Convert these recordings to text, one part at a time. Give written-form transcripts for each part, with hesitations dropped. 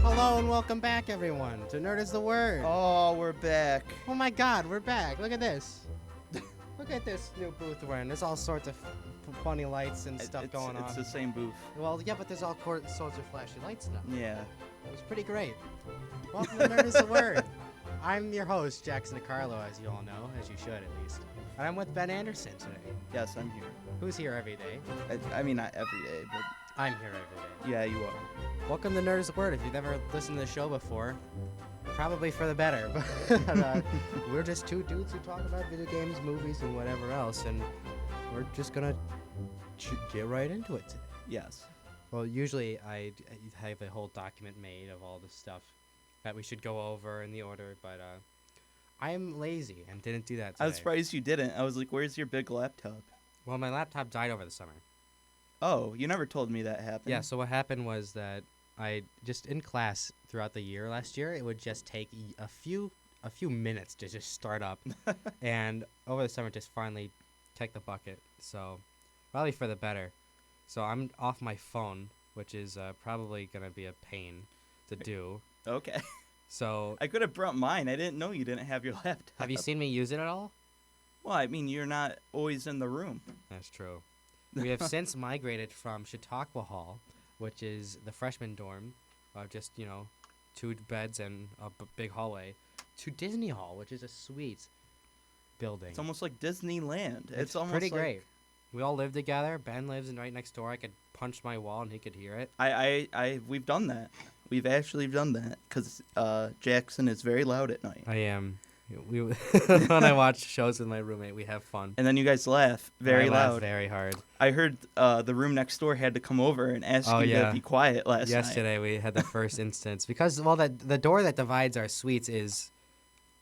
Hello and welcome back, everyone, to Nerd is the Word. Oh, we're back. Oh my God, we're back. Look at this. Look at this new booth we're in. There's all sorts of funny lights and stuff going on. It's the same booth. Well, yeah, but there's all sorts of flashy lights now. Yeah. It was pretty great. Welcome to Nerd is the Word. I'm your host, Jackson DiCarlo, as you all know, as you should at least. And I'm with Ben Anderson today. Yes, I'm here. Who's here every day? I mean, not every day, but I'm here every day. yeah, you are. Welcome to Nerd is the Word. If you've never listened to the show before, probably for the better. But we're just two dudes who talk about video games, movies, and whatever else, and we're just gonna get right into it today. Yes. Well, usually I have a whole document made of all the stuff that we should go over in the order, but I'm lazy and didn't do that today. I was surprised you didn't. I was like, where's your big laptop? Well, my laptop died over the summer. Oh, you never told me that happened. Yeah, so what happened was that I just in class throughout the year last year, it would just take a few minutes to just start up, and over the summer just finally kicked the bucket. So probably for the better. So I'm off my phone, which is probably gonna be a pain to do. Okay. So I could have brought mine. I didn't know you didn't have your laptop. have you seen me use it at all? Well, I mean, you're not always in the room. That's true. We have since migrated from Chautauqua Hall, which is the freshman dorm, just, two beds and a big hallway, to Disney Hall, which is a sweet building. It's almost like Disneyland. It's almost pretty like... great. We all live together. Ben lives right next door. I could punch my wall and he could hear it. We've done that. We've actually done that because Jackson is very loud at night. I am. When I watch shows with my roommate, we have fun. And then you guys laugh very loud. Laugh very hard. I heard the room next door had to come over and ask you to be quiet last night. Yesterday we had the first instance because the door that divides our suites is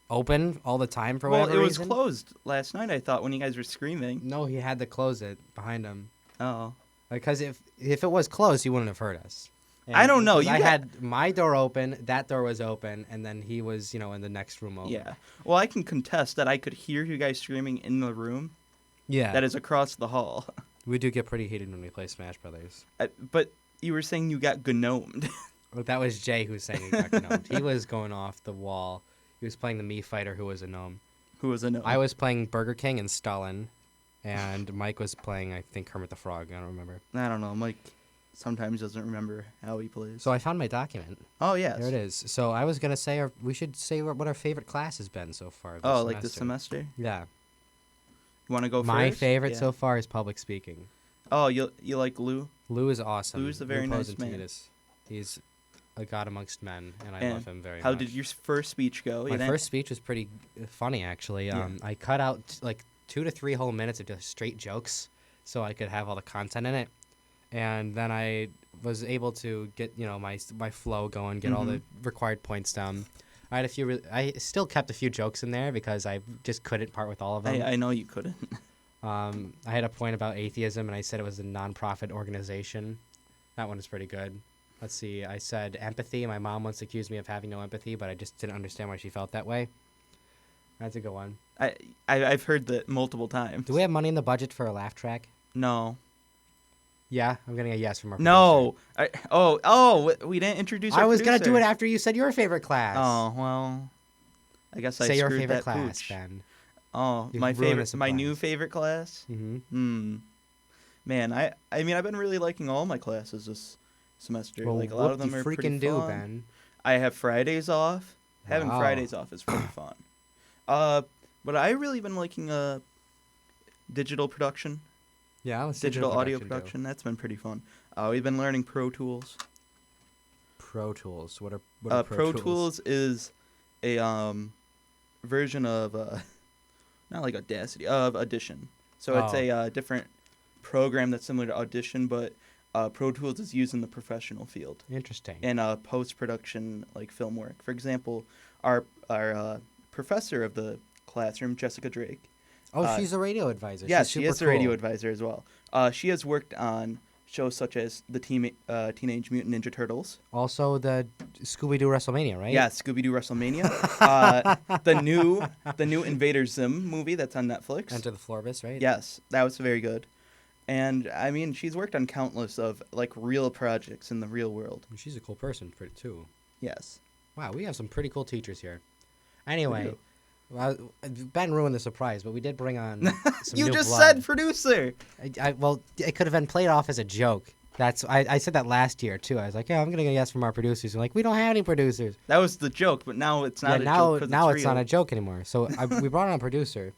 open all the time for whatever reason. Well, it was closed last night, I thought, when you guys were screaming. No, he had to close it behind him. Oh. Because if it was closed, he wouldn't have heard us. And I don't know. I had my door open, that door was open, and then he was, in the next room over. Yeah. Well, I can contest that I could hear you guys screaming in the room. Yeah. That is across the hall. We do get pretty heated when we play Smash Brothers. But you were saying you got gnomed. Well, that was Jay who was saying he got gnomed. He was going off the wall. He was playing the Mii fighter who was a gnome. Who was a gnome? I was playing Burger King and Stalin, and Mike was playing, I think, Kermit the Frog. I don't remember. I don't know. Mike sometimes doesn't remember how he plays. So I found my document. Oh, yes. There it is. So I was going to say we should say what our favorite class has been so far this semester. semester. Like this semester? Yeah. You want to go first? My favorite so far is public speaking. Oh, you like Lou? Lou is awesome. Lou's a very nice man. He's a god amongst men, and I love him very much. How did your first speech go? My first speech was pretty funny, actually. I cut out like 2 to 3 whole minutes of just straight jokes so I could have all the content in it. And then I was able to get, my flow going, get all the required points down. I had I still kept a few jokes in there because I just couldn't part with all of them. I know you couldn't. I had a point about atheism, and I said it was a non-profit organization. That one is pretty good. Let's see. I said empathy. My mom once accused me of having no empathy, but I just didn't understand why she felt that way. That's a good one. I've heard that multiple times. Do we have money in the budget for a laugh track? No. Yeah, I'm getting a yes from our No. We didn't introduce our I was producer. going to do it after you said your favorite class. Oh, well. I guess I Say your screwed favorite that class, pooch. Ben. Oh, You've my ruined favorite, my new favorite class? Mm-hmm. Man, I mean, I've been really liking all my classes this semester. Well, like, a lot of them are pretty fun. Ben? I have Fridays off. Having Fridays off is pretty fun. But I really been liking digital production. Yeah, I was digital audio production. That's been pretty fun. We've been learning Pro Tools. Pro Tools. What are Pro Tools is a version of not like Audacity, of Audition. So it's a different program that's similar to Audition, but Pro Tools is used in the professional field. Interesting. And post-production, like film work. For example, our professor of the classroom, Jessica Drake. Oh, she's a radio advisor. Yeah, she is a radio advisor as well. She has worked on shows such as the Teenage Mutant Ninja Turtles. Also the Scooby-Doo WrestleMania, right? Yeah, Scooby-Doo WrestleMania. The new Invader Zim movie that's on Netflix. Enter the Florbus, right? Yes, that was very good. And I mean, she's worked on countless of like real projects in the real world. She's a cool person too. Yes. Wow, we have some pretty cool teachers here. Anyway, well, Ben ruined the surprise, but we did bring on some You new just blood. said producer. Well, it could have been played off as a joke. I said that last year too. I was like, yeah, I'm gonna get a yes from our producers. And like, we don't have any producers. That was the joke, but now it's not a joke. Now it's real. not a joke anymore. So we brought on a producer.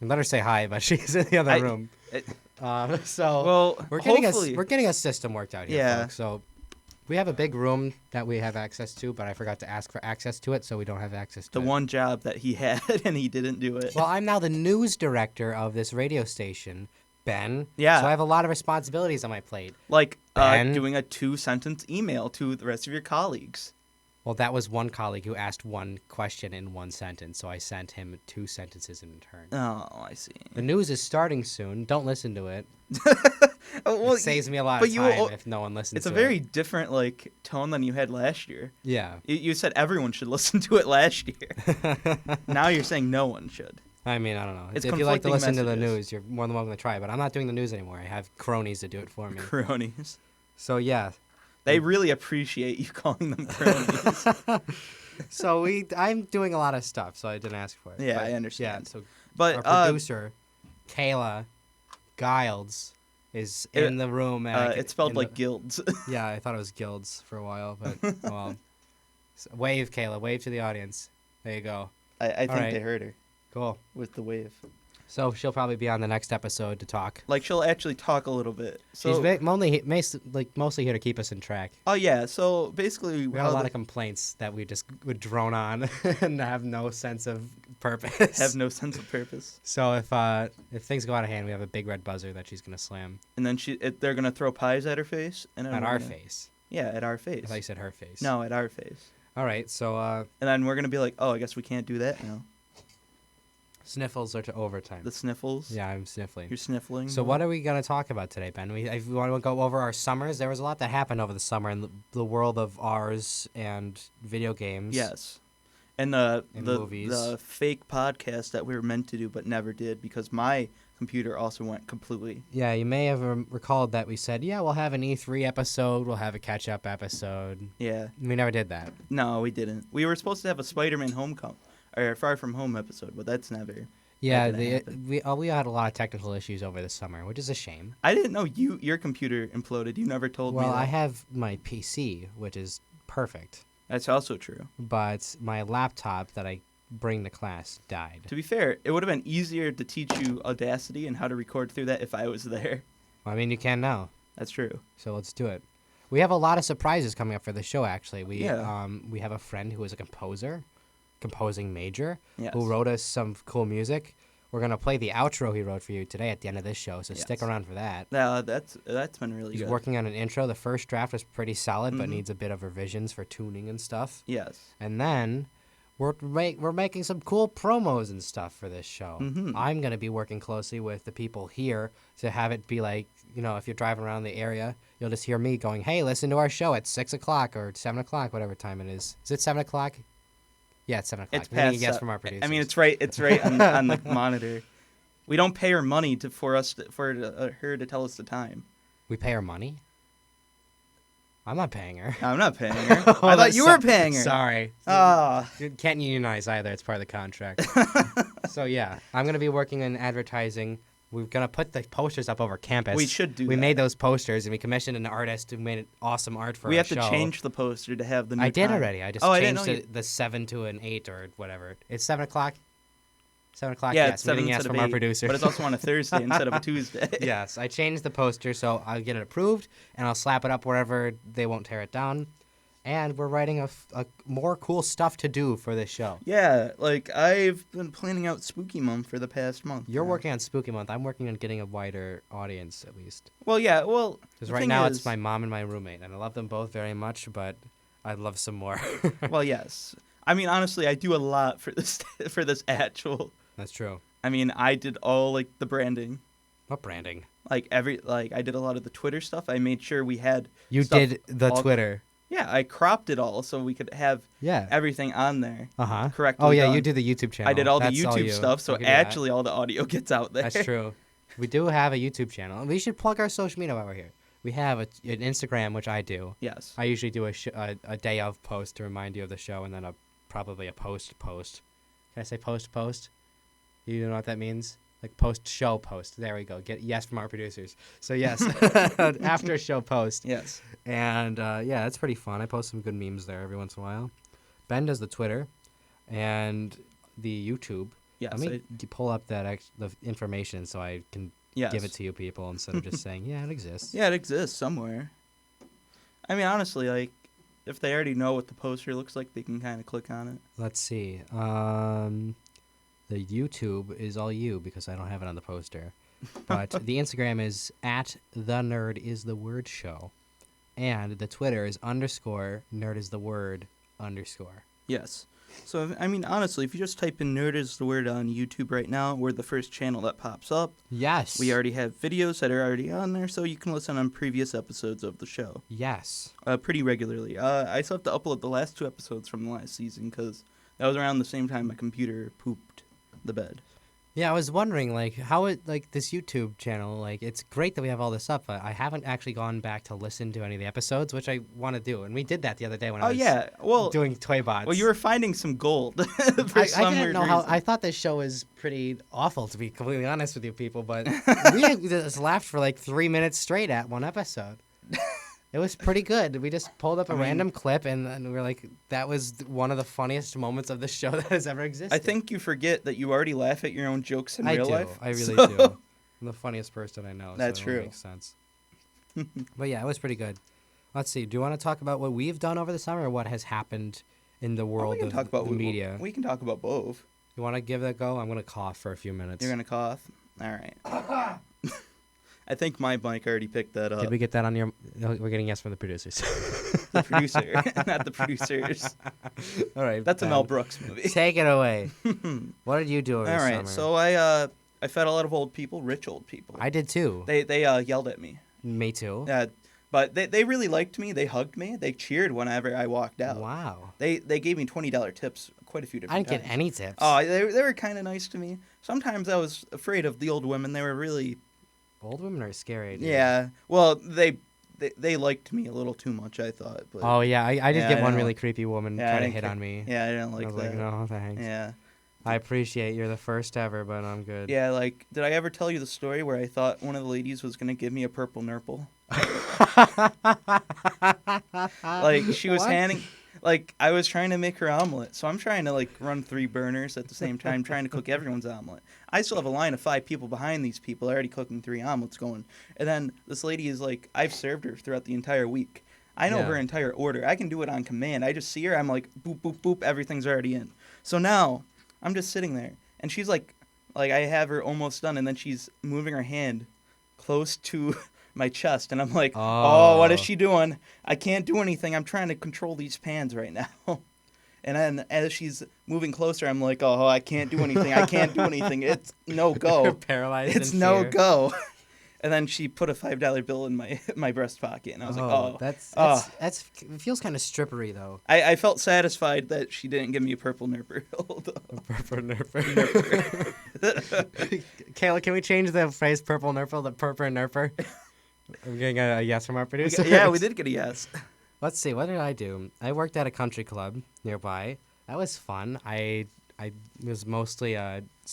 And let her say hi, but she's in the other room. We're getting a system worked out here, folks. So we have a big room that we have access to, but I forgot to ask for access to it, so we don't have access to it. The one job that he had, and he didn't do it. Well, I'm now the news director of this radio station, Ben. Yeah. So I have a lot of responsibilities on my plate. Like Ben? doing a 2-sentence email to the rest of your colleagues. Well, that was one colleague who asked one question in one sentence, so I sent him 2 sentences in return. Oh, I see. The news is starting soon. Don't listen to it. Well, it saves me a lot of time if no one listens to it. It's a very different like tone than you had last year. Yeah. You said everyone should listen to it last year. Now you're saying no one should. I mean, I don't know. It's if you like to listen conflicting to the messages. news, you're more than welcome to try it. But I'm not doing the news anymore. I have cronies to do it for me. Cronies. So, yeah. They really appreciate you calling them cronies. So I'm doing a lot of stuff, so I didn't ask for it. Yeah, but, I understand. Yeah, so but our producer, Kayla Giles, is in the room. It's spelled like guilds. Yeah, I thought it was guilds for a while, but well. Wave, Kayla. Wave to the audience. There you go. I think they heard her. Cool. With the wave. So she'll probably be on the next episode to talk. Like she'll actually talk a little bit. So, she's mostly here to keep us in track. Oh yeah. So basically, we have a lot of complaints that we just would drone on and have no sense of purpose. Have no sense of purpose. So if things go out of hand, we have a big red buzzer that she's gonna slam. And then they're gonna throw pies at her face. And at our face. Yeah, at our face. I thought you said her face. No, at our face. All right. So. And then we're gonna be like, oh, I guess we can't do that now. Sniffles are to overtime. The sniffles? Yeah, I'm sniffling. You're sniffling? So what are we going to talk about today, Ben? We want to go over our summers. There was a lot that happened over the summer in the world of ours and video games. Yes. And the movies. The fake podcast that we were meant to do but never did because my computer also went completely. Yeah, you may have recalled that we said, yeah, we'll have an E3 episode, we'll have a catch-up epised. Yeah. We never did that. No, we didn't. We were supposed to have a Spider-Man Homecoming. Or Far From Home episode, but that's never. Yeah, we had a lot of technical issues over the summer, which is a shame. I didn't know your computer imploded. You never told me that. Well, I have my PC, which is perfect. That's also true. But my laptop that I bring to class died. To be fair, it would have been easier to teach you Audacity and how to record through that if I was there. Well, I mean, you can now. That's true. So let's do it. We have a lot of surprises coming up for the show, actually. We have a friend who is a composing major, who wrote us some cool music. We're going to play the outro he wrote for you today at the end of this show, so stick around for that. That's been really good. He's working on an intro. The first draft was pretty solid, but needs a bit of revisions for tuning and stuff. Yes. And then we're making some cool promos and stuff for this show. I'm going to be working closely with the people here to have it be like, if you're driving around the area, you'll just hear me going, hey, listen to our show at 6 o'clock or 7 o'clock, whatever time it is. Is it 7 o'clock? Yeah, it's 7 o'clock. It's past. Guess from our producers. I mean, it's right on the monitor. We don't pay her money for her to tell us the time. We pay her money? I'm not paying her. I'm not paying her. I thought you were paying her. Sorry. You can't unionize either. It's part of the contract. So, yeah, I'm going to be working in advertising. We're going to put the posters up over campus. We should do that. We made those posters, and we commissioned an artist who made awesome art for our show. We have to change the poster to have the new I did time. already. I just changed the 7 to an 8 or whatever. It's 7 o'clock? 7 o'clock, yeah, yes. It's 7 yes from our producer. But it's also on a Thursday instead of a Tuesday. Yes, I changed the poster, so I'll get it approved, and I'll slap it up wherever they won't tear it down. And we're writing a more cool stuff to do for this show. Yeah, like I've been planning out Spooky Month for the past month. You're working on Spooky Month. I'm working on getting a wider audience, at least. Well, yeah, well... Because right now it's my mom and my roommate, and I love them both very much, but I'd love some more. Well, yes. I mean, honestly, I do a lot for this actual... That's true. I mean, I did all, like, the branding. What branding? I did a lot of the Twitter stuff. I made sure we had... You did the Twitter. Yeah, I cropped it all so we could have everything on there correctly Oh, yeah, done. you do the YouTube channel. I did all the YouTube stuff, so actually all the audio gets out there. That's true. We do have a YouTube channel. We should plug our social media while we're here. We have an Instagram, which I do. Yes. I usually do a day of post to remind you of the show, and then probably a post. Can I say post? You know what that means? Like post-show post. There we go. Get yes from our producers. So yes, after show post. Yes. And yeah, it's pretty fun. I post some good memes there every once in a while. Ben does the Twitter and the YouTube. Yes. Let me pull up the information so I can give it to you people instead of just saying, yeah, it exists. Yeah, it exists somewhere. I mean, honestly, like, if they already know what the poster looks like, they can kind of click on it. Let's see. The YouTube is all you because I don't have it on the poster. But the Instagram is @thenerdistheword_show. And the Twitter is _nerdistheword_. Yes. So, I mean, honestly, if you just type in Nerd is the Word on YouTube right now, we're the first channel that pops up. Yes. We already have videos that are already on there, so you can listen on previous episodes of the show. Yes. Pretty regularly. I still have to upload the last 2 episodes from the last season because that was around the same time my computer pooped the bed. Yeah, I was wondering, like, how this YouTube channel, like, it's great that we have all this up, but I haven't actually gone back to listen to any of the episodes, which I want to do. And we did that the other day when I was doing Toy Bots. Well, you were finding some gold. I didn't know how. I thought this show was pretty awful, to be completely honest with you people, but we just laughed for like 3 minutes straight at one episode. It was pretty good. We just pulled up a random clip, and we were like, that was one of the funniest moments of the show that has ever existed. I think you forget that you already laugh at your own jokes in real life. I really do. I'm the funniest person I know. That's so true. That makes sense. But yeah, it was pretty good. Let's see. Do you want to talk about what we've done over the summer or what has happened in the world of the media? We can talk about both. You want to give that a go? I'm going to cough for a few minutes. You're going to cough? All right. I think my mic already picked that up. Did we get that on your... We're getting yes from the producers. The producer, not the producers. All right. That's a Mel Brooks movie. Take it away. What did you do over the summer? All right, so I fed a lot of old people, rich old people. I did too. They yelled at me. Me too. But they really liked me. They hugged me. They cheered whenever I walked out. Wow. They gave me $20 tips quite a few different times. I didn't get any tips. Oh, they were kind of nice to me. Sometimes I was afraid of the old women. They were really... Old women are scary, dude. Yeah. Well, they liked me a little too much, I thought. But oh, yeah. I did get one really creepy woman try to hit on me. Yeah, I didn't like that. I was like, no, thanks. Yeah. I appreciate you're the first ever, but I'm good. Yeah, like, did I ever tell you the story where I thought one of the ladies was going to give me a purple nurple? Like, she was handing... Like, I was trying to make her omelet, so I'm trying to, like, run 3 burners at the same time, trying to cook everyone's omelet. I still have a line of 5 people behind these people already cooking 3 omelets going. And then this lady is like, I've served her throughout the entire week. I know her entire order. I can do it on command. I just see her, I'm like, boop, boop, boop, everything's already in. So now, I'm just sitting there, and she's like I have her almost done, and then she's moving her hand close to... my chest, and I'm like, oh, what is she doing? I can't do anything. I'm trying to control these pans right now. And then as she's moving closer, I'm like, oh, I can't do anything. I can't do anything. It's no go. Paralyzed. It's no go. And then she put a $5 bill in my breast pocket, and I was like, oh, that's it feels kind of strippery though. I felt satisfied that she didn't give me a purple nurper. Purple nurper. Kayla, can we change the phrase purple nurple to purple nurper? I'm getting a yes from our producer. Yeah, we did get a yes. Let's see. What did I do? I worked at a country club nearby. That was fun. I was mostly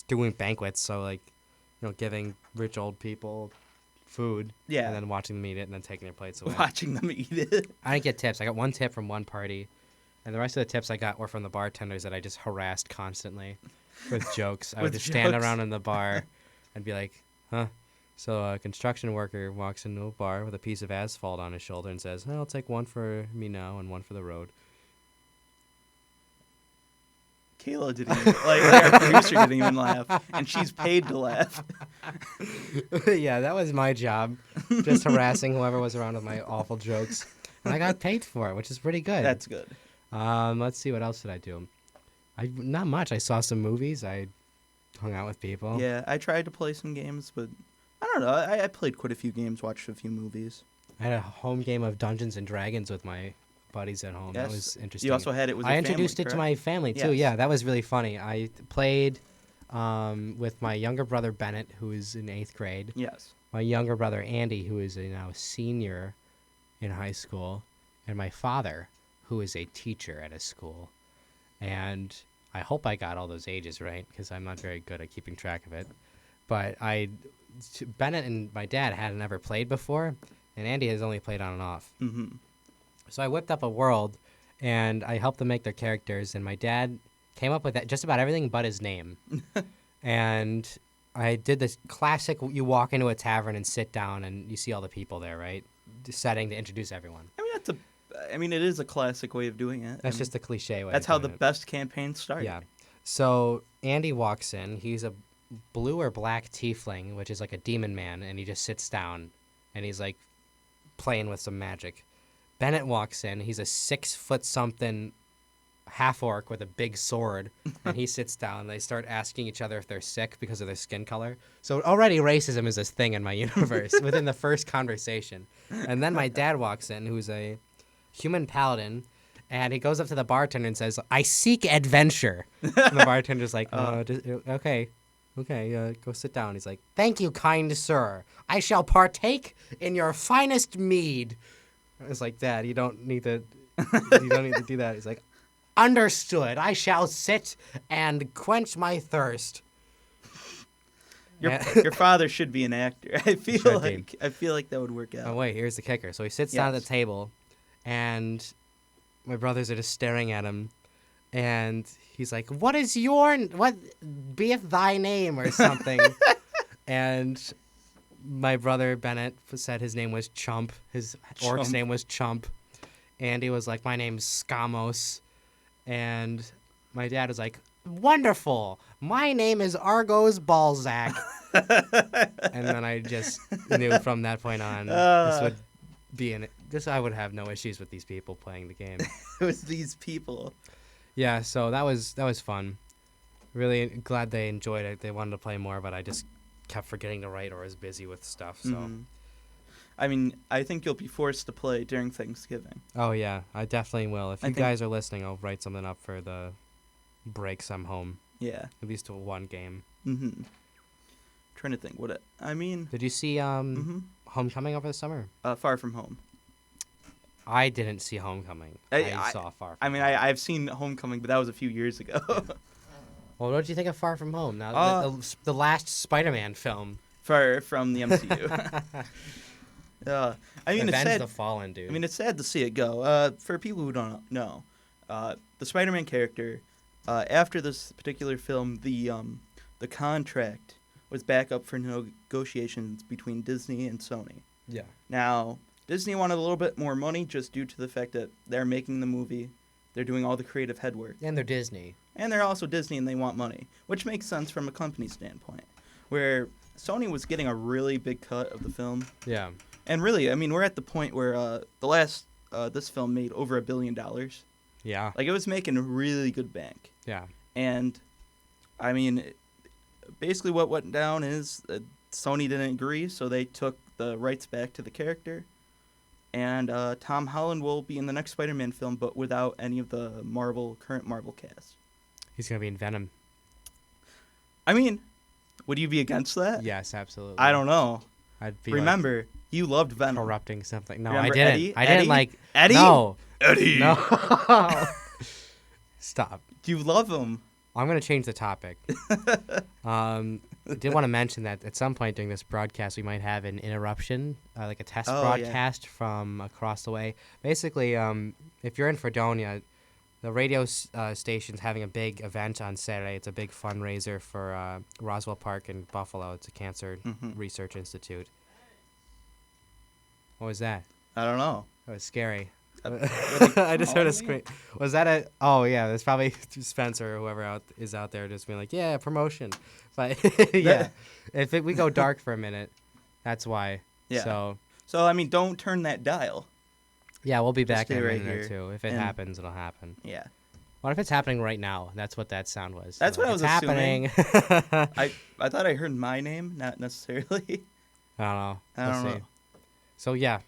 doing banquets, so like, giving rich old people food. Yeah. And then watching them eat it, and then taking their plates away. Watching them eat it. I didn't get tips. I got 1 tip from one party, and the rest of the tips I got were from the bartenders that I just harassed constantly with jokes. I would just stand around in the bar and be like, huh? So a construction worker walks into a bar with a piece of asphalt on his shoulder and says, I'll take 1 for me now and 1 for the road. Kayla didn't even, our producer didn't even laugh, and she's paid to laugh. Yeah, that was my job, just harassing whoever was around with my awful jokes. And I got paid for it, which is pretty good. That's good. Let's see, what else did I do? Not much. I saw some movies. I hung out with people. Yeah, I tried to play some games, but I don't know. I played quite a few games, watched a few movies. I had a home game of Dungeons and Dragons with my buddies at home. Yes. That was interesting. You also had it with your I introduced family, it to my family, too. Yes. Yeah, that was really funny. I played with my younger brother Bennett, who is in 8th grade. Yes. My younger brother Andy, who is now a senior in high school, and my father, who is a teacher at a school. And I hope I got all those ages right, because I'm not very good at keeping track of it. But Bennett and my dad hadn't ever played before, and Andy has only played on and off. Mm-hmm. So I whipped up a world, and I helped them make their characters, and my dad came up with just about everything but his name. And I did this classic, you walk into a tavern and sit down, and you see all the people there, right? The setting to introduce everyone. I mean, it is a classic way of doing it. That's just the cliche way. That's how the best campaigns start. Yeah. So Andy walks in. He's a blue or black tiefling, which is like a demon man, and he just sits down, and he's like playing with some magic. Bennett walks in. He's a 6-foot-something half-orc with a big sword, and he sits down. And they start asking each other if they're sick because of their skin color. So already racism is this thing in my universe within the first conversation. And then my dad walks in, who's a human paladin, and he goes up to the bartender and says, "I seek adventure." And the bartender's like, okay, go sit down. He's like, "Thank you, kind sir. I shall partake in your finest mead." It's like, "Dad, you don't need to do that." He's like, "Understood. I shall sit and quench my thirst." Your father should be an actor. I feel like that would work out. Oh wait, here's the kicker. So he sits down at the table, and my brothers are just staring at him, and he's like, "What beeth thy name?" or something. And my brother Bennett said his name was Chump. His orc's name was Chump. Andy was like, "My name's Skamos." And my dad was like, "Wonderful. My name is Argos Balzac." And then I just knew from that point on this would be I would have no issues with these people playing the game. With these people. Yeah, so that was fun. Really glad they enjoyed it. They wanted to play more, but I just kept forgetting to write or was busy with stuff. So. Mm-hmm. I mean, I think you'll be forced to play during Thanksgiving. Oh, yeah. I definitely will. If you guys are listening, I'll write something up for the breaks I'm home. Yeah. At least to one game. Mm-hmm. Trying to think. Did you see Homecoming over the summer? Far From Home. I didn't see Homecoming. I saw Far From Home. I've seen Homecoming, but that was a few years ago. Well, what did you think of Far From Home? Now, the last Spider-Man film. From the MCU. It's sad. The Fallen, dude. I mean, it's sad to see it go. For people who don't know, the Spider-Man character, after this particular film, the contract was back up for negotiations between Disney and Sony. Yeah. Now, Disney wanted a little bit more money just due to the fact that they're making the movie, they're doing all the creative head work. And they're Disney. And they're also Disney, and they want money, which makes sense from a company standpoint, where Sony was getting a really big cut of the film. Yeah. And really, I mean, we're at the point where this film made over $1 billion. Yeah. Like, it was making a really good bank. Yeah. And, I mean, basically what went down is Sony didn't agree, so they took the rights back to the character. And Tom Holland will be in the next Spider-Man film, but without any of the current Marvel cast. He's going to be in Venom. I mean, would you be against that? Yes, absolutely. I don't know. I'd be Remember, you loved Venom. Corrupting something. No, Remember I didn't. Eddie? I didn't like Eddie? No. Eddie. No. Stop. You love him. I'm going to change the topic. I did want to mention that at some point during this broadcast, we might have an interruption, like a test broadcast from across the way. Basically, if you're in Fredonia, the radio station's having a big event on Saturday. It's a big fundraiser for Roswell Park in Buffalo. It's a cancer research institute. What was that? I don't know. That was scary. I just heard a scream. Was that a? Oh yeah, there's probably Spencer or whoever is out there just being like, yeah, promotion. But yeah, if we go dark for a minute, that's why. Yeah. So I mean, don't turn that dial. Yeah, we'll be back in a minute here. or two. If it happens, it'll happen. Yeah. What if it's happening right now? That's what that sound was. That's what I was happening. I thought I heard my name, not necessarily. I don't know. I don't know. So yeah,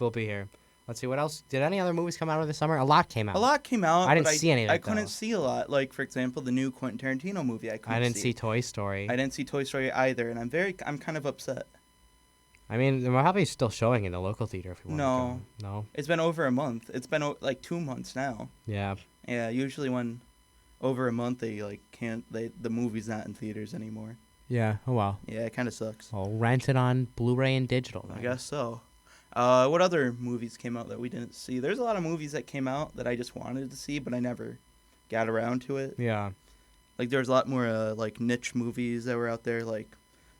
we'll be here. Let's see what else. Did any other movies come out over the summer? A lot came out. A lot came out. I didn't but see any of I it, couldn't though. see a lot. Like, for example, the new Quentin Tarantino movie. I didn't see Toy Story. I didn't see Toy Story either, and I'm kind of upset. I mean, they're probably still showing in the local theater if you want to go. No. It's been over a month. It's been like 2 months now. Yeah. Yeah, usually when over a month they the movie's not in theaters anymore. Yeah. Oh well. Yeah, it kind of sucks. Well, rent it on Blu-ray and digital. I guess so. What other movies came out that we didn't see? There's a lot of movies that came out that I just wanted to see, but I never got around to it. Yeah. Like there's a lot more like niche movies that were out there, like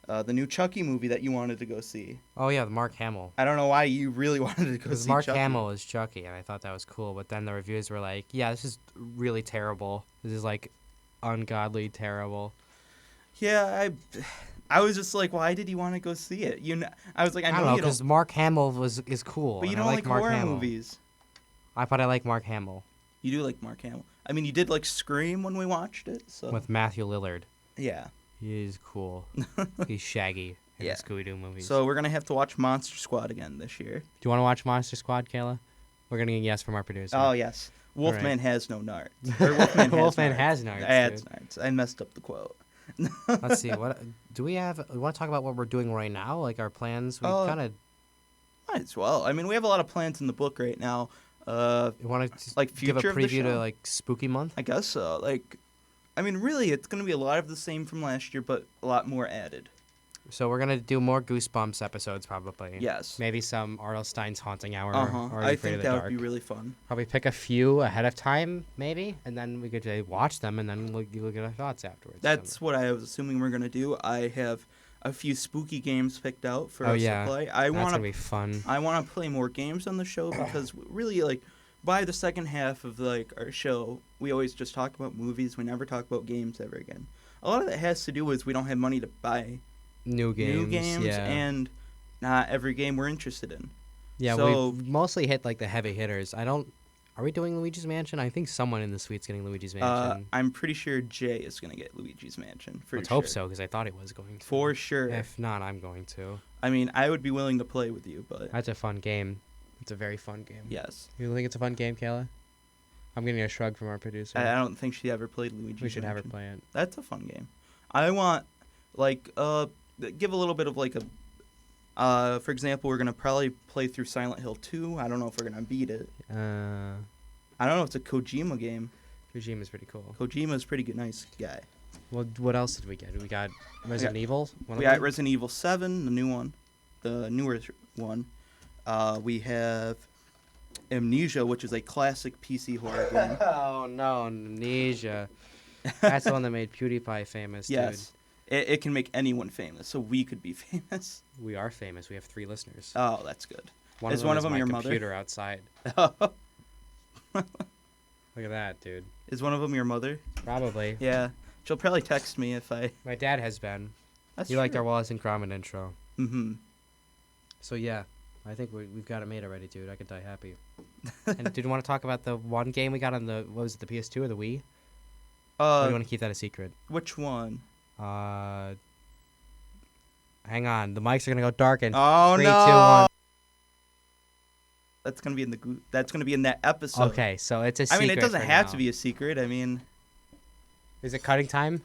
the new Chucky movie that you wanted to go see. Oh yeah, the Mark Hamill. I don't know why you really wanted to go Because see Mark Chucky. Hamill is Chucky, and I thought that was cool. But then the reviews were like, "Yeah, this is really terrible. This is like ungodly terrible." Yeah, I was just like, why did you want to go see it? I was like, I don't know know you because don't, Mark Hamill is cool. but you and I don't like Mark horror Hamill. movies. I thought I like Mark Hamill You do like Mark Hamill. I mean, you did like Scream when we watched it, so with Matthew Lillard. yeah. He's cool. He's Shaggy in Yeah. the Scooby-Doo movies. So we're gonna have to watch Monster Squad again this year. Do you want to watch Monster Squad, Kayla? We're gonna get a yes from our producer. Oh yes, Wolfman right. has no nards. Or Wolfman has Wolfman nards. has nards, Adds dude. nards. I messed up the quote. Let's see. What do we have? We want to talk about what we're doing right now, like our plans. We kind of Might as well. I mean, we have a lot of plans in the book right now. want to Like give a future of the preview to show? like Spooky Month. I guess so. Like, I mean, really, it's gonna be a lot of the same from last year, but a lot more added. So we're gonna do more Goosebumps episodes probably. Yes. Maybe some R.L. Stein's Haunting Hour. Or I Afraid think of the that Dark. would be really fun. Probably pick a few ahead of time, maybe, and then we could watch them, and then we'll get our thoughts afterwards. That's what I was assuming we're gonna do. I have a few spooky games picked out for Oh, us yeah. to play. That's gonna be fun. I want to play more games on the show because really, like, by the second half of like our show, we always just talk about movies. We never talk about games ever again. A lot of that has to do with we don't have money to buy New games, yeah. and not every game we're interested in. Yeah, So- we've mostly hit like the heavy hitters. Are we doing Luigi's Mansion? I think someone in the suite's getting Luigi's Mansion. I'm pretty sure Jay is gonna get Luigi's Mansion. Let's hope so, because I thought he was going to. For sure. If not, I'm going to. I mean, I would be willing to play with you, but That's a fun game. It's a very fun game. yes, You think it's a fun game, Kayla? I'm getting a shrug from our producer. I don't think she ever played Luigi's. We should have her Mansion. play it. That's a fun game. I want, like, give a little bit of like a, for example, we're gonna probably play through Silent Hill 2. I don't know if we're gonna beat it. I don't know if it's a Kojima game. Kojima's pretty cool. Kojima's pretty good, nice guy. Well, what else did we get? We got Resident Evil. One We of got them? Resident Evil 7, the new one, the newer one. We have Amnesia, which is a classic PC horror game. Oh no, Amnesia. That's the one that made PewDiePie famous, Yes. It can make anyone famous, so we could be famous. dude. We are famous. We have 3 listeners. Oh, that's good. One Is of them one is of them my your mother? computer outside. Look at that, dude. Is one of them your mother? Probably. Yeah. She'll probably text me if I... My dad has been. That's He liked our Wallace and Gromit intro. Mm-hmm. So yeah, I think we've got it made already, dude. I could die happy. And did you want to talk about the one game we got on the, what was it, the PS2 or the Wii? Or do you want to keep that a secret? Which one? Hang on. The mics are going to go dark in Oh, 3, no! 2, 1. That's gonna be in that's gonna be in that episode. Okay, so it's a I secret. mean, it doesn't for have now. to be a secret. I mean, Is it cutting time?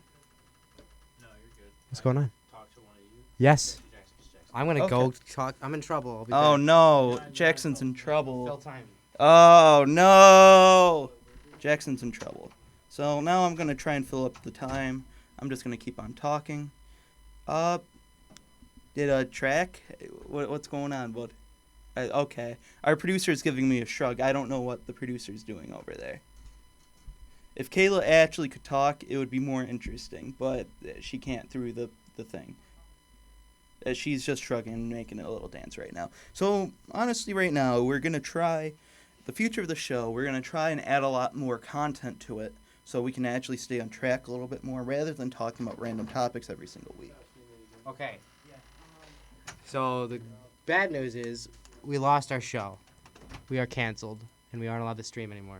No, you're good. What's going on? Talk to one of you. Yes. Jackson. I'm going to Okay. go talk. I'm in trouble. I'll be oh back. no, Jackson's in Fill trouble. time. Oh no, Jackson's in trouble. So now I'm gonna try and fill up the time. I'm just gonna keep on talking. Did a track? What's going on, bud? Okay, our producer is giving me a shrug. I don't know what the producer's doing over there. If Kayla actually could talk, it would be more interesting, but she can't through the thing. She's just shrugging and making a little dance right now. So, honestly, right now, we're going to try, the future of the show, we're going to try and add a lot more content to it so we can actually stay on track a little bit more rather than talking about random topics every single week. Okay. So the bad news is we lost our show. We are canceled, and we aren't allowed to stream anymore.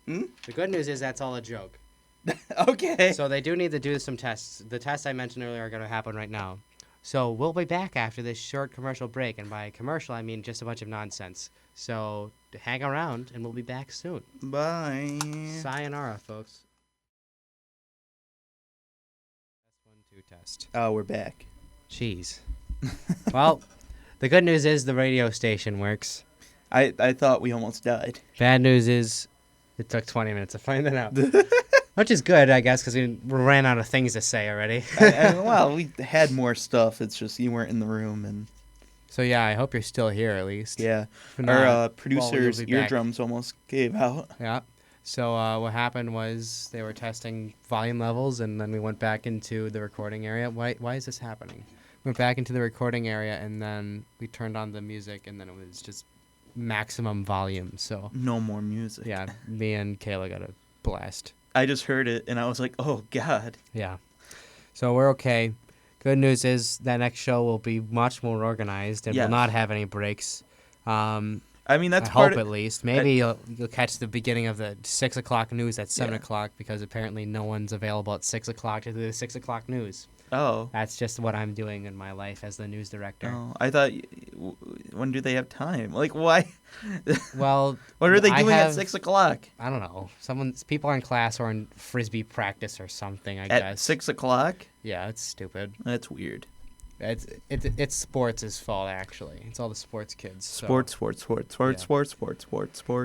The good news is that's all a joke. Okay. So they do need to do some tests. The tests I mentioned earlier are going to happen right now. So we'll be back after this short commercial break. And by commercial, I mean just a bunch of nonsense. So hang around, and we'll be back soon. Bye. Sayonara, folks. Test 1, 2 test. Oh, we're back. Jeez. Well, the good news is the radio station works. I thought we almost died. Bad news is it took 20 minutes to find that out. Which is good, I guess, because we ran out of things to say already. Well, we had more stuff. It's just you weren't in the room. And So, yeah, I hope you're still here at least. yeah. If not, Our producer's you'll be back. eardrums almost gave out. Yeah. So what happened was they were testing volume levels, and then we went back into the recording area. Why is this happening? We went back into the recording area, and then we turned on the music, and then it was just maximum volume. So No more music. yeah, me and Kayla got a blast. I just heard it, and I was like, oh, God. Yeah. So we're okay. Good news is that next show will be much more organized and Yes. will not have any breaks. I mean, that's I part hope of at least. Maybe you'll catch the beginning of the 6 o'clock news at 7 Yeah. o'clock because apparently no one's available at 6 o'clock to do the 6 o'clock news. Oh. That's just what I'm doing in my life as the news director. Oh, I thought, when do they have time? Like, why? Well, What are they I doing at have- 6 o'clock? I don't know. People are in class or in frisbee practice or something, I At guess. 6 o'clock? Yeah, it's stupid. That's weird. It's sports' fault, actually. It's all the sports kids. So. Sports.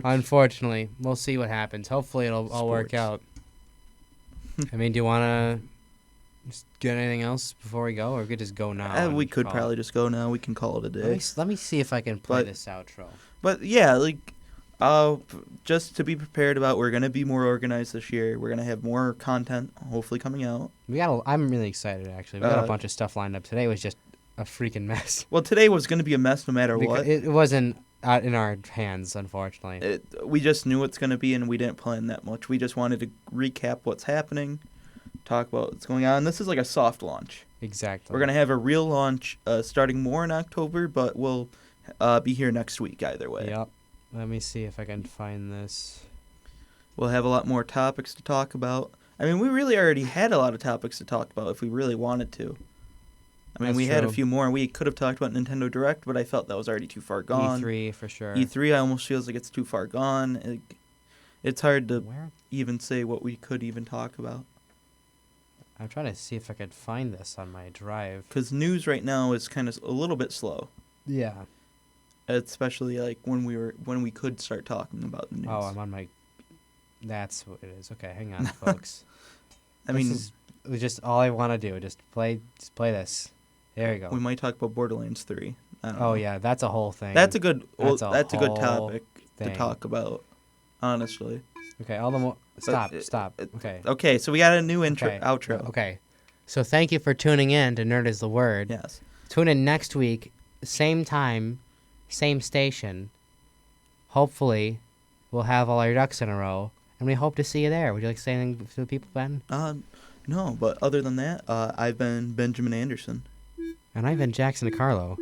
Unfortunately, we'll see what happens. Hopefully, it'll all work Sports. out. I mean, do you want to get anything else before we go, or we could just go now? We and could call probably it? just go now. We can call it a day. Let me see if I can play But- this outro. But yeah, like, just to be prepared about, we're gonna be more organized this year. We're gonna have more content, hopefully coming out. I'm really excited, actually. We got a Uh, bunch of stuff lined up. Today was just a freaking mess. Well, today was gonna be a mess no matter Because what. it wasn't out in our hands, unfortunately. We just knew it's gonna be, and we didn't plan that much. We just wanted to recap what's happening, talk about what's going on. This is like a soft launch. Exactly. We're gonna have a real launch starting more in October, but we'll be here next week either way. Yep. Let me see if I can find this. We'll have a lot more topics to talk about. I mean, we really already had a lot of topics to talk about if we really wanted to. I mean, That's we had a true. few more. We could have talked about Nintendo Direct, but I felt that was already too far gone. E3 for sure. E3 I almost feels like it's too far gone. It's hard to Where? even say what we could even talk about. I'm trying to see if I could find this on my drive. Because news right now is kind of a little bit slow. Yeah. Especially like when we could start talking about the news. Oh, I'm on my. That's what it is. Okay, hang on, folks. I mean, this is just all I want to do. Just play this. There you go. we might talk about Borderlands 3. I don't know. Oh yeah, that's a whole thing. That's a good. That's a that's a good whole topic to thing. talk about. Honestly. Okay, all the more. Stop. it- Stop. Okay. Okay, so we got a new Okay. outro. Okay. So thank you for tuning in to Nerd is the Word. Yes. Tune in next week, same time, same station. Hopefully, we'll have all our ducks in a row, and we hope to see you there. Would you like to say anything to the people, Ben? No, but other than that, I've been Benjamin Anderson. And I've been Jackson DiCarlo.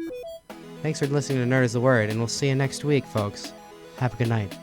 Thanks for listening to Nerd is the Word, and we'll see you next week, folks. Have a good night.